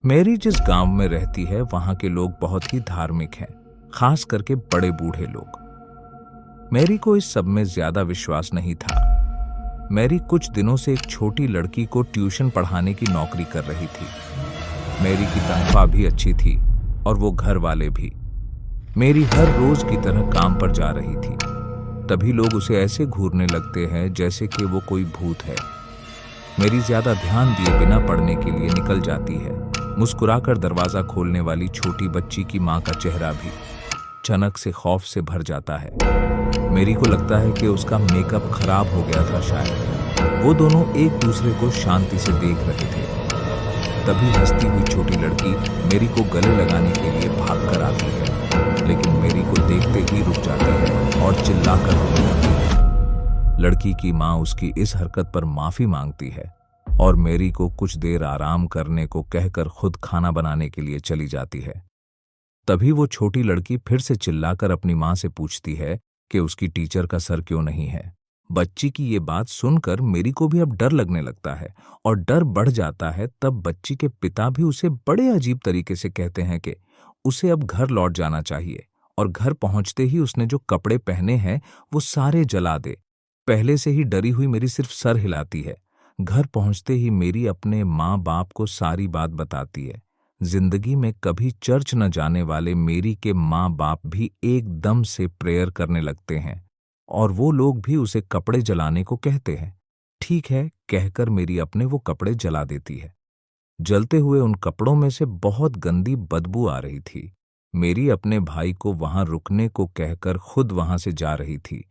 मेरी जिस गांव में रहती है वहां के लोग बहुत ही धार्मिक हैं, खास करके बड़े बूढ़े लोग। मैरी को इस सब में ज्यादा विश्वास नहीं था। मैरी कुछ दिनों से एक छोटी लड़की को ट्यूशन पढ़ाने की नौकरी कर रही थी। मैरी की तनख्वाह भी अच्छी थी और वो घर वाले भी। मैरी हर रोज की तरह काम पर जा रही थी। तभी लोग उसे ऐसे घूरने लगते हैं जैसे कि वो कोई भूत है। मैरी ज्यादा ध्यान दिए बिना पढ़ने के लिए निकल जाती है। मुस्कुराकर दरवाजा खोलने वाली छोटी बच्ची की मां का चेहरा भी अचानक से खौफ से भर जाता है। मैरी को लगता है कि उसका मेकअप खराब हो गया था शायद। वो दोनों एक दूसरे को शांति से देख रहे थे। तभी हंसती हुई छोटी लड़की मैरी को गले लगाने के लिए भाग कर आती है, लेकिन मैरी को देखते ही रुक जाती है और चिल्लाकर रोने लगती है। लड़की की मां उसकी इस हरकत पर माफी मांगती है और मैरी को कुछ देर आराम करने को कहकर खुद खाना बनाने के लिए चली जाती है। तभी वो छोटी लड़की फिर से चिल्लाकर अपनी मां से पूछती है कि उसकी टीचर का सर क्यों नहीं है। बच्ची की ये बात सुनकर मैरी को भी अब डर लगने लगता है और डर बढ़ जाता है। तब बच्ची के पिता भी उसे बड़े अजीब तरीके से कहते हैं कि उसे अब घर लौट जाना चाहिए और घर पहुंचते ही उसने जो कपड़े पहने हैं वो सारे जला दे। पहले से ही डरी हुई मेरी सिर्फ सर हिलाती है। घर पहुंचते ही मेरी अपने माँ बाप को सारी बात बताती है। जिंदगी में कभी चर्च न जाने वाले मेरी के माँ बाप भी एकदम से प्रेयर करने लगते हैं और वो लोग भी उसे कपड़े जलाने को कहते हैं। ठीक है कहकर मेरी अपने वो कपड़े जला देती है। जलते हुए उन कपड़ों में से बहुत गंदी बदबू आ रही थी। मेरी अपने भाई को वहां रुकने को कहकर खुद वहां से जा रही थी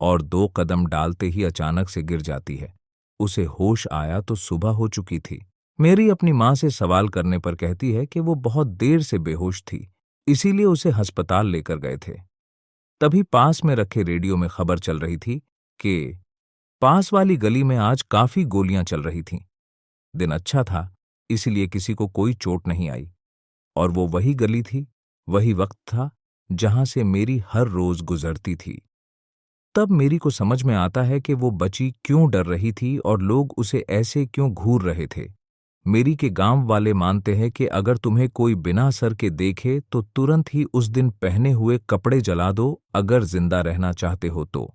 और 2 कदम डालते ही अचानक से गिर जाती है। उसे होश आया तो सुबह हो चुकी थी। मेरी अपनी मां से सवाल करने पर कहती है कि वो बहुत देर से बेहोश थी, इसीलिए उसे अस्पताल लेकर गए थे। तभी पास में रखे रेडियो में खबर चल रही थी कि पास वाली गली में आज काफी गोलियां चल रही थीं। दिन अच्छा था, इसीलिए किसी को कोई चोट नहीं आई और वो वही गली थी, वही वक्त था जहां से मेरी हर रोज गुजरती थी। तब मेरी को समझ में आता है कि वो बच्ची क्यों डर रही थी और लोग उसे ऐसे क्यों घूर रहे थे। मेरी के गांव वाले मानते हैं कि अगर तुम्हें कोई बिना सर के देखे तो तुरंत ही उस दिन पहने हुए कपड़े जला दो, अगर जिंदा रहना चाहते हो तो।